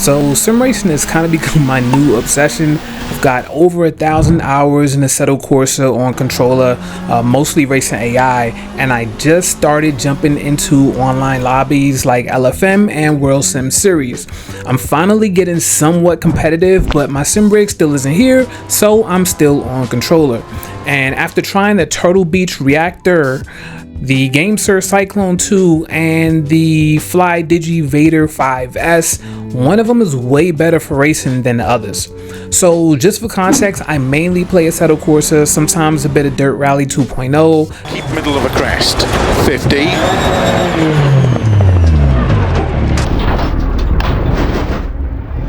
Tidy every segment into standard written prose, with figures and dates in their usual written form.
So sim racing has kind of become my new obsession. I've got over 1,000 hours in Assetto Corsa on controller, mostly racing AI, and I just started jumping into online lobbies like LFM and World Sim Series. I'm finally getting somewhat competitive, but my sim rig still isn't here, so I'm still on controller. And after trying the Turtle Beach Reactor, the GameSir Cyclone 2, and the Flydigi Vader 5S, one of them is way better for racing than the others. So just for context, I mainly play Assetto Corsa, sometimes a bit of Dirt Rally 2.0. Keep middle of a crest, 50.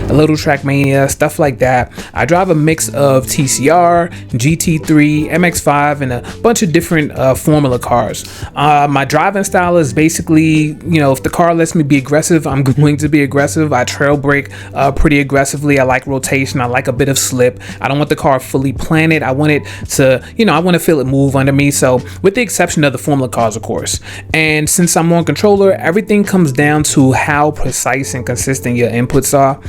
A little Trackmania, stuff like that. I drive a mix of TCR, GT3, MX5, and a bunch of different formula cars. My driving style is basically, if the car lets me be aggressive, I'm going to be aggressive. I trail brake pretty aggressively. I like rotation. I like a bit of slip. I don't want the car fully planted. I want it to, I want to feel it move under me. So with the exception of the formula cars, of course. And since I'm on controller, everything comes down to how precise and consistent your inputs are.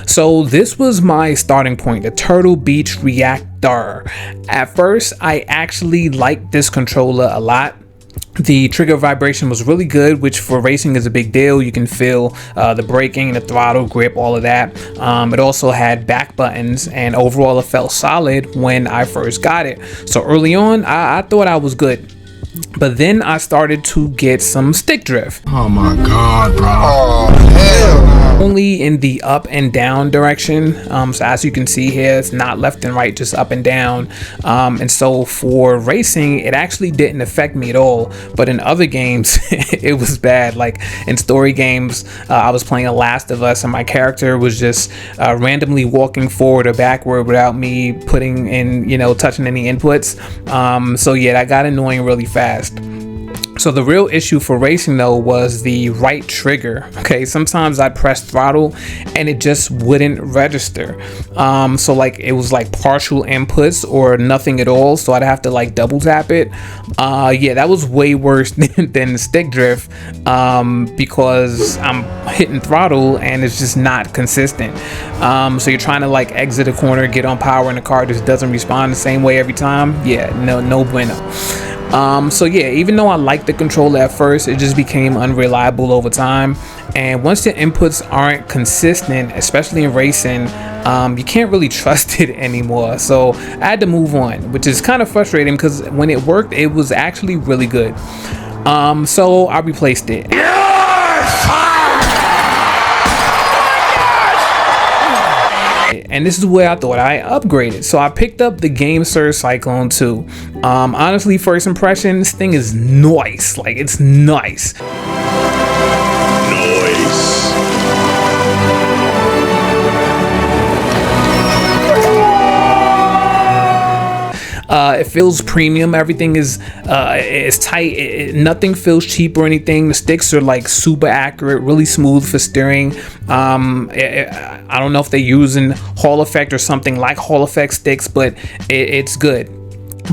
So this was my starting point, the Turtle Beach Reactor. At first, I actually liked this controller a lot. The trigger vibration was really good, which for racing is a big deal. You can feel the braking, the throttle, grip, all of that. It also had back buttons, and overall it felt solid when I first got it. So early on, I thought I was good. But then I started to get some stick drift. Oh my god, bro. Oh, hell. Only in the up and down direction. So as you can see here, it's not left and right, just up and down. And so for racing, it actually didn't affect me at all. But in other games, it was bad. Like in story games, I was playing The Last of Us, and my character was just randomly walking forward or backward without me putting in, touching any inputs. So yeah, that got annoying really fast. So the real issue for racing though was the right trigger. Okay, sometimes I'd press throttle and it just wouldn't register. So like it was like partial inputs or nothing at all, so I'd have to like double tap it. Yeah, that was way worse than stick drift, because I'm hitting throttle and it's just not consistent. So you're trying to like exit a corner, get on power, and the car just doesn't respond the same way every time. Yeah, no bueno. So yeah, even though I liked the controller at first, it just became unreliable over time. And once the inputs aren't consistent, especially in racing, you can't really trust it anymore. So I had to move on, which is kind of frustrating because when it worked, it was actually really good. So I replaced it. And this is where I thought I upgraded. So I picked up the GameSir Cyclone 2. Honestly, first impression, this thing is nice. Like, it's nice. It feels premium. Everything is tight. Nothing feels cheap or anything. The sticks are like super accurate, really smooth for steering. I don't know if they're using Hall Effect or something like Hall Effect sticks, but it's good,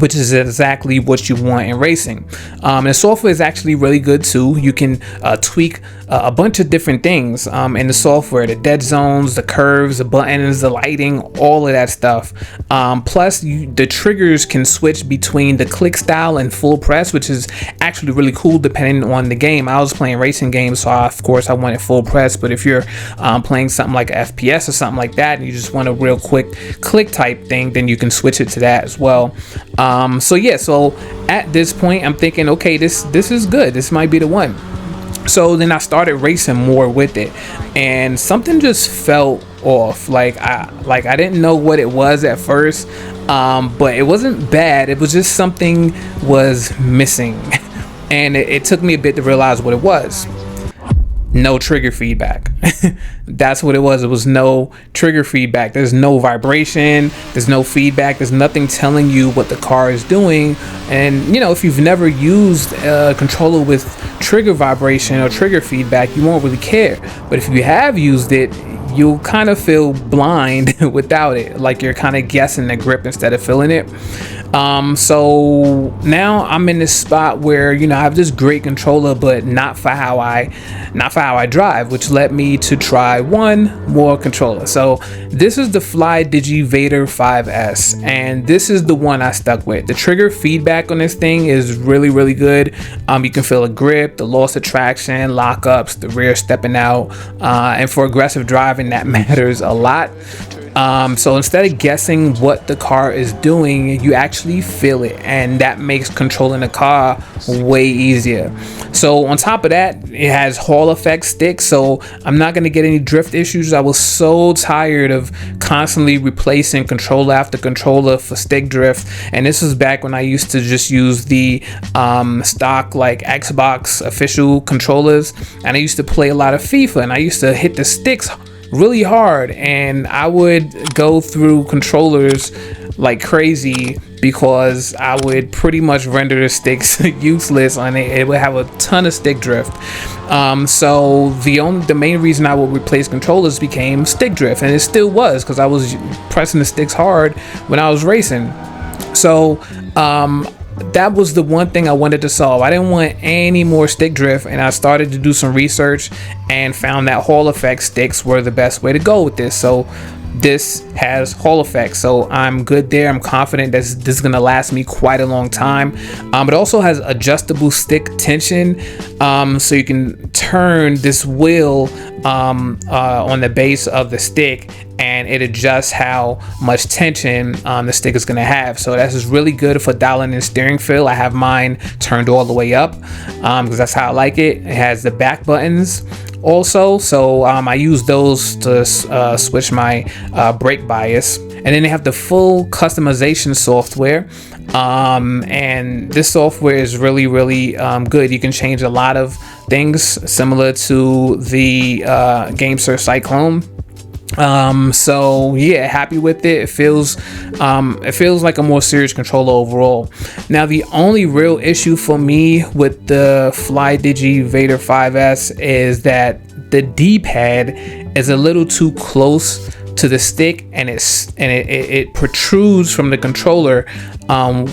which is exactly what you want in racing. And the software is actually really good too. You can tweak a bunch of different things in the software, the dead zones, the curves, the buttons, the lighting, all of that stuff. Plus the triggers can switch between the click style and full press, which is actually really cool depending on the game. I was playing racing games, so of course I wanted full press, but if you're playing something like FPS or something like that and you just want a real quick click type thing, then you can switch it to that as well. So yeah, so at this point I'm thinking, okay, this is good, this might be the one. So then I started racing more with it, and something just felt off. Like I didn't know what it was at first, but it wasn't bad. It was just something was missing, and it took me a bit to realize what it was. No trigger feedback. That's what it was. It was no trigger feedback. There's no vibration, there's no feedback, there's nothing telling you what the car is doing. And if you've never used a controller with trigger vibration or trigger feedback, you won't really care. But if you have used it, you'll kind of feel blind without it, like you're kind of guessing the grip instead of feeling it. So now I'm in this spot where, you know, I have this great controller, but not for how I drive, which led me to try one more controller. So this is the Flydigi Vader 5S, and this is the one I stuck with. The trigger feedback on this thing is really good. You can feel the grip, the loss of traction, lockups, the rear stepping out, and for aggressive driving that matters a lot. So instead of guessing what the car is doing, you actually feel it, and that makes controlling the car way easier. So on top of that, it has Hall effect sticks, so I'm not going to get any drift issues. I was so tired of constantly replacing controller after controller for stick drift, and this was back when I used to just use the stock like Xbox official controllers, and I used to play a lot of FIFA, and I used to hit the sticks really hard, and I would go through controllers like crazy because I would pretty much render the sticks useless, and it would have a ton of stick drift. So the main reason I would replace controllers became stick drift, and it still was because I was pressing the sticks hard when I was racing. So that was the one thing I wanted to solve. I didn't want any more stick drift, and I started to do some research and found that Hall effect sticks were the best way to go with this. So this has Hall effect, so I'm good there. I'm confident that this is gonna last me quite a long time. It also has adjustable stick tension, so you can turn this wheel on the base of the stick, and it adjusts how much tension the stick is gonna have. So that's just really good for dialing in steering feel. I have mine turned all the way up because that's how I like it. It has the back buttons also, so I use those to switch my brake bias, and then they have the full customization software, and this software is really good. You can change a lot of things similar to the GameSir Cyclone. So yeah, happy with it. It feels like a more serious controller overall. Now the only real issue for me with the Flydigi Vader 5S is that the D-pad is a little too close to the stick, and it protrudes from the controller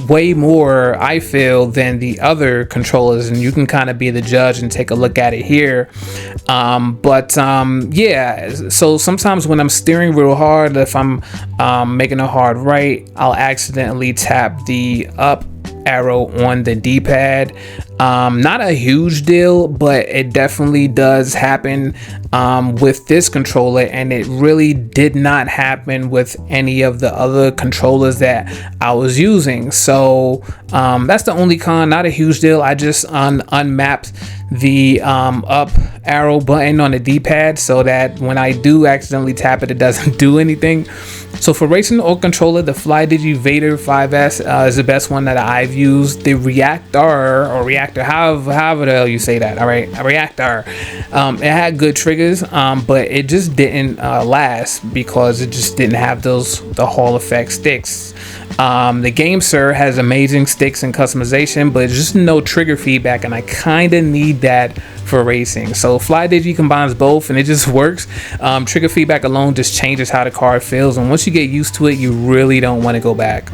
way more, I feel, than the other controllers, and you can kind of be the judge and take a look at it here. Yeah, so sometimes when I'm steering real hard, if I'm making a hard right, I'll accidentally tap the up arrow on the D-pad. Not a huge deal, but it definitely does happen with this controller, and it really did not happen with any of the other controllers that I was using. So that's the only con. Not a huge deal. I just unmapped the up arrow button on the D-pad so that when I do accidentally tap it, it doesn't do anything. So for racing or controller, the Flydigi Vader 5S is the best one that I've used. The reactor, however the hell you say that, all right, a reactor, it had good triggers, but it just didn't last because it just didn't have the Hall effect sticks. The GameSir has amazing sticks and customization, but just no trigger feedback, and I kind of need that for racing. So Flydigi combines both, and it just works. Trigger feedback alone just changes how the car feels, and once you get used to it, you really don't want to go back.